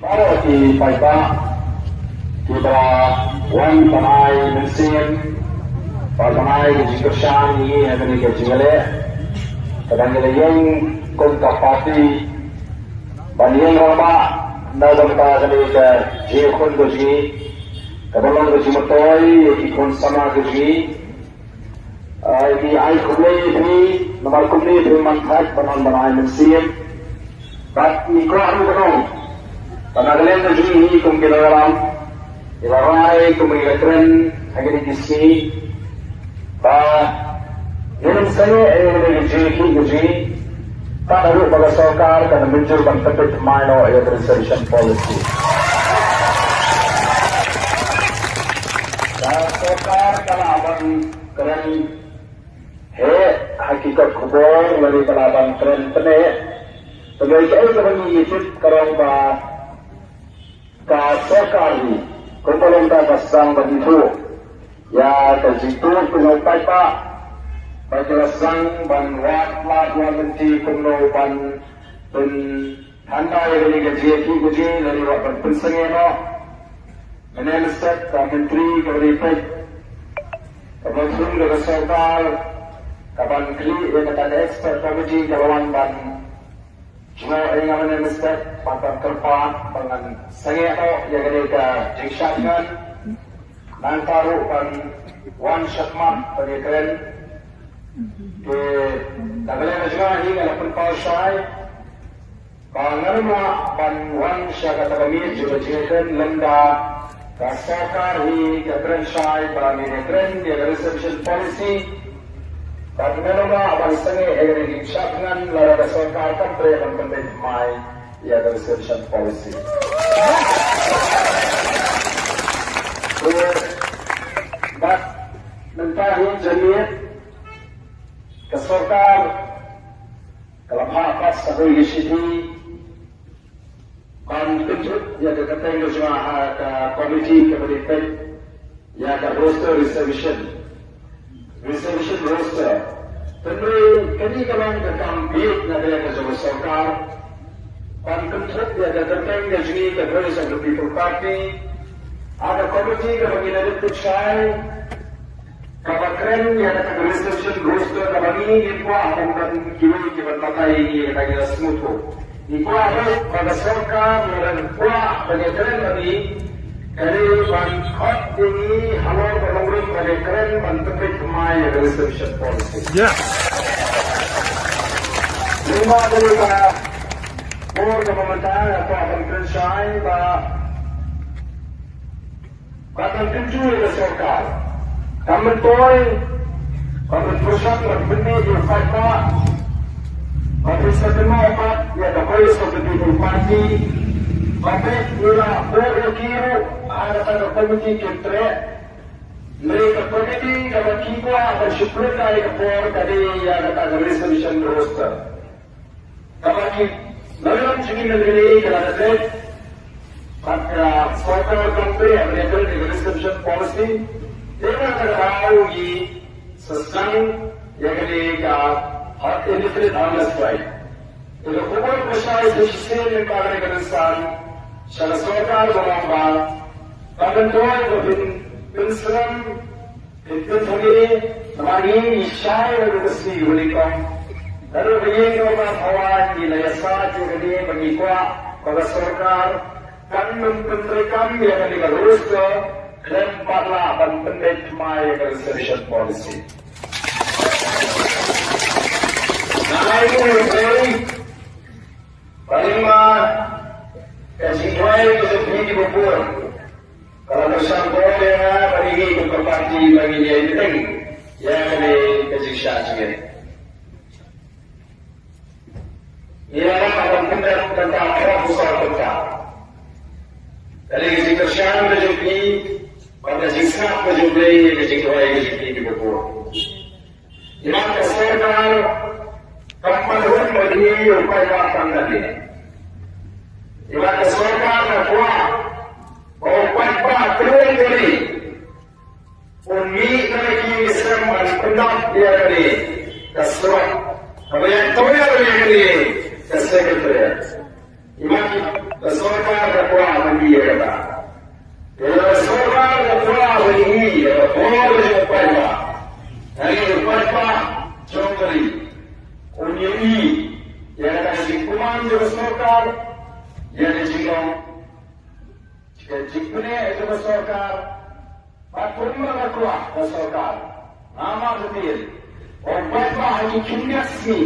Kalau di Paibak kita wan panai mensin panai di Kersan ini ada di Kecilale kadang kadang yang kontak parti banyak orang nak kita kali ke jekon doji kadang doji matoi ikon sama doji ini ai kumai ini nama kumai itu manfaat panai mensin but ikon itu Panagalan na jini kung ginawaran, ilaray kung magigatan, hagin ikiski, ganun sa'yo ay nag-jiki, panalo baga sokar, ka na-menjur bang tapit mano ay reservation policy. Sa sokar, kalaban karen, hakikat kubor, wali kalaban karen pane, tagay kayo ka nangyisit karong ba, sekali pemerintah kasang begitu ya kejitu pengupai pak bajalasang banwat lakuan menti penupan pen handai dari gaji gaji dari wapan pensengeno menelisat menteri keripet kemudian dari sokal kapan kli yang kata expert komisi kawan ban cuma yang mana mesti patah terpaan dengan sangat yang mereka jiksakan nantaru pan one shot man pada keren ke dalam juga ini kalau pun pausai bangal pan one shot kata kami juga jiksakan lenda kasakar hi keren sai bagi keren dia reservation policy Bagaimana abang sangat agar diucapkan lara sokar kampre dan pendek mai ia reservation policy. But mentahi jamiat kesokar kalau apa sebagai isi kan kejut ia kata semua komiti kemudian ia ada roster reservation roster. Tentu kini kalau kita ambil dari ketua sokar, konflik dia ada tentang jadi ketua of the people party, ada komiti kalau kita ada pucai, kapan dia ada reservation roster kalau ini itu apa bukan kita pakai ini kita smooth. Itu apa pada sokar dan kuah bagi keren lagi. Kali hot ini halal berlanggaran pada keren menteri kemai reservation policy. Ya. Lima dari board pemerintahan atau akan shine akan tujuh dari sokar. Kami toy, kami pusat berbenda di fakta. Kami setengah obat ya dapat seperti parti. Kami ila berkira ada pada komiti kita. Mereka komiti kalau kita bersyukur dari kapor tadi yang ada resolution roster. Kalau kita dalam segi negeri kalau ada pada sokar country yang ada resolution policy, mereka tahu di sesuatu yang ada hot independent honest right. Kalau kubur besar itu sistem yang kami kenal. Salah sokar berambang, kabantuan berpinseram, pinpinsangi, namanya isyai berkesi berlikam. Lalu begini orang kawan di layasa juga ni mengikut pada sokar kan mempenterikan yang digalus ke lempatlah dan pendek mai reservation policy. Nah ini paling Kasih baik untuk pergi di Bogor. Kalau bersama boleh pergi ke parti bagi dia itu kan, yang ada kasih syarat. Ia akan benar tentang apa pusat tentang. Dari kasih kerjaan berjumpa, pada sikap berjumpa, kasih baik pergi di Bogor. Yang kesalahan kapan bagi upaya tanggapi. Ibarat sokar na kuah, terus dari, umi lagi Islam berpendak dia dari, kesurat, kalau yang tahu yang dari, kesekretariat. Ibarat सरकार का बंदिएगा सरकार का बनी बहुत पैसा यानी पैसा चौकरी उन्हें yang kuman juga सरकार yang jikune itu सरकार patunglah berkuah सरकार nama betul और पैसा हमारी किन्नसी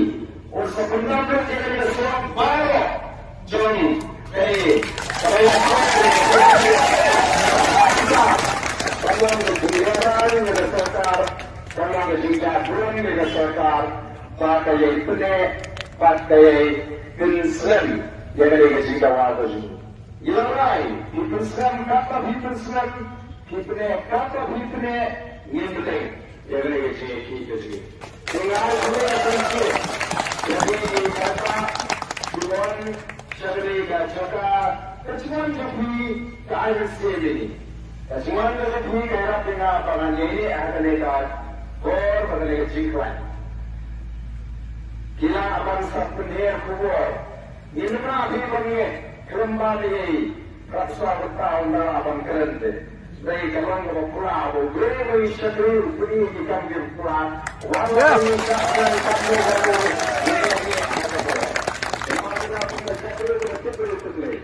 और sebenarnya jadi seorang baru Johnny kalau kemudian dengan सरकार kalau kejaduan dengan सरकार pakai Islam yang ada di Jawa ini. Yang lain, Islam kata Islam, kata yang betul yang ada di sini. Dengan jadi kata Tuhan syarikat jaga kecuali jadi keadaan ini. Kecuali jadi kerap dengan pangan ini akan dekat kor pada jingkran. Kila bangsa pendiam kuat. Ini berarti bagi kembali rasa bertahun dalam abang kerente. Dari kalang berpulau, beri syukur beri di kambing pulau. Walau ini kakak kambing baru. Mana pun syukur betul.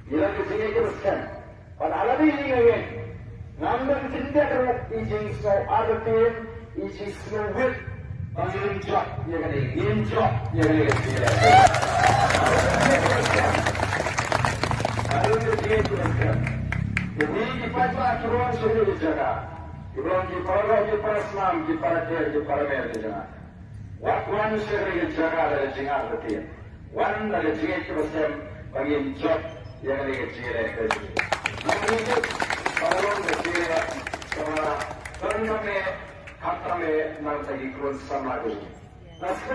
Bila kita teruskan. Pada alam ini ni, ngambil cinta kerana izin so arti, izin selawat. Angin jok, ya kan? Angin jok, ya kan? Kalau kita teruskan, jadi kita turun sudah dijaga. Turun di para Islam, di para Jaya, di para Melayu dijaga. Waktu sudah dijaga dari jengar betul. Wan dari jengar teruskan, angin jok, ya kan? Jengar. Namun itu, kalau kita terus Hatta में नर्तकी क्रोध समाज है। नस्ल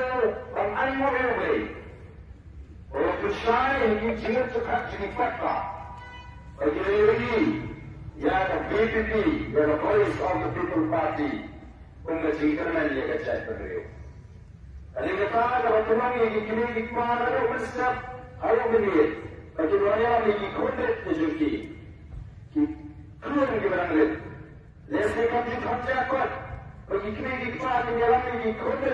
हम अन्य में बड़े और दुश्मन ये जीवन चुका चिंता का और ये लगी या तो BPP या तो Voice of the People Party उनका जीवन में लेकर चल पड़ रहे हो। अरे कहा कि वर्तमान ये कितने दिक्कत है वो सब हर एक लिए ताकि दुनिया में ये खुद जो कि खुद के बराबर जैसे कभी खर्चा कर bagi kita yang dalam kode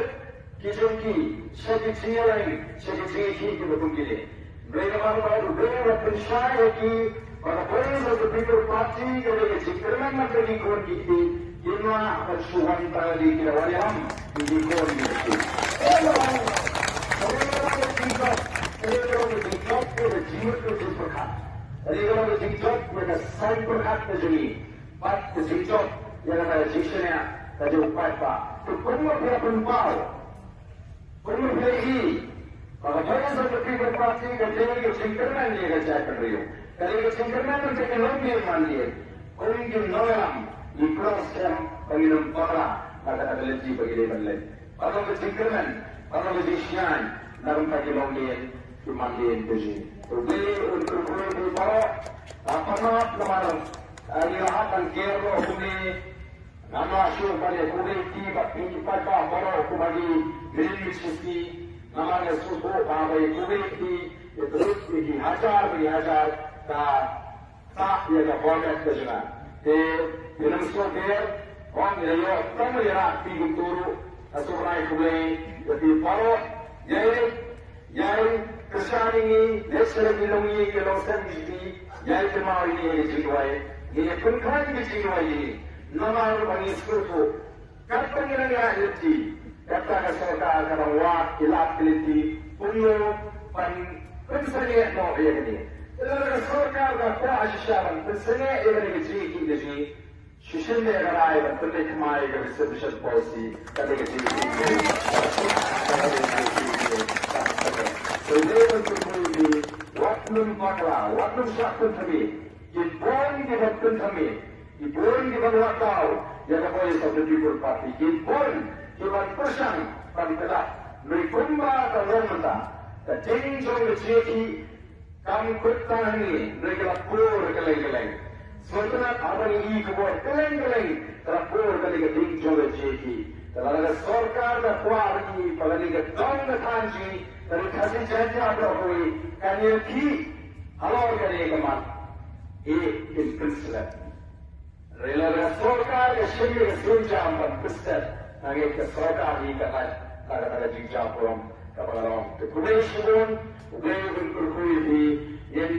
kijonki sekitar lain sekitar kita betul gini. Mereka baru percaya ki pada Voice of the People Party kalau sekitar mana bagi kode kita ini akan suhan tadi kita wajah di kode itu. Kalau TikTok itu jimat itu berkat. Kalau TikTok mereka saya berkat jadi. Pas TikTok yang ada sisinya Tadi upat pak, tu perlu dia berubah, perlu dia ini. Kalau saya seperti berparti, kerja itu singkirman dia kerja kerja. Kalau itu singkirman itu kita lebih mandi. Kalau itu nolam, ikros yang penginum para, ada lagi bagi dia balik. Kalau itu singkirman, kalau itu sian, dalam kaki longin, dimandiin tu sih. Jadi untuk itu para, apa nak kemarin, hari akan kira kuni. Nama asyur pada kulit pada baru kembali milik nama susu pada kulit terus bagi hajar tak ia dah banyak kerana. Dalam software orang dia kamu lihat tiga turu asuransi kulit jadi baru jadi kesan ini lesser bilungi kalau sendiri jadi cuma ini jiwai ini pun kan jiwai ini. Nama bagi suku, kata kita ni ahli, kata keserta kata wak, ilat keliti, punya pensanya mau dia ni. Kalau keserta kata asyaran, pensanya dia ni kecil kecil, sisir dia ramai, penting kemai kalau sebesar polisi, kata kecil kecil. Jadi untuk ini, waktu maklah, waktu syarat kami, jepun jepun kami. Ibon di bawah tahu, yang Voice of the People Party. Ibon cuma persen pada kelak. Mereka dalam mata. Jadi jauh jadi kami kota ini mereka lapor keleng-keleng. Sementara apa ini kebuat keleng-keleng lapor keleng-keleng jauh jadi. Kalau ada सरकार dah kuat lagi, kalau ada dong dah kanji, dari kasih janji apa boleh, kan yang ki halor kali kemat in principle rela sorkar ke shimmi ke sunjam ban pistat nage ke sorkar hi ka kada jinja puram kapalam to kubeshun ubeyun kurkui hi in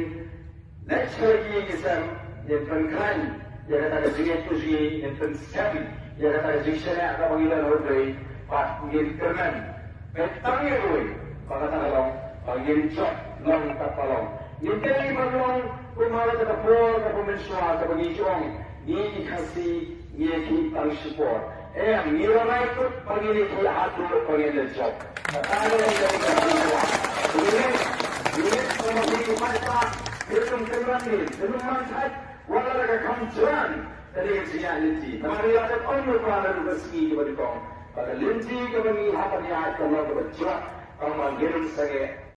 naturally kisam in pankran ya kata jinget tuji in pansami ya kata jishana ka pangilan hodrei pat ngin kerman petang yoi pakata long pangin chok long kapalong Yintay maglong kumala ka tapor ka pumenswa ka pag-isyong ni kasi ni kitang support. Ang nilamay ko pag-ilit ko lahat ko pag-ilit job. Natalo lang kami ka pag-iwa. Unit ko mag-iwan pa. Itong kailangan Naman wala na kakamtuan. Dali yung sinyaniti. Namarilat at ono pa na lumaski ka ba dito? Pag-alinti ka mag-ihapan niya at kamang ka ba? Ang mga ganun sa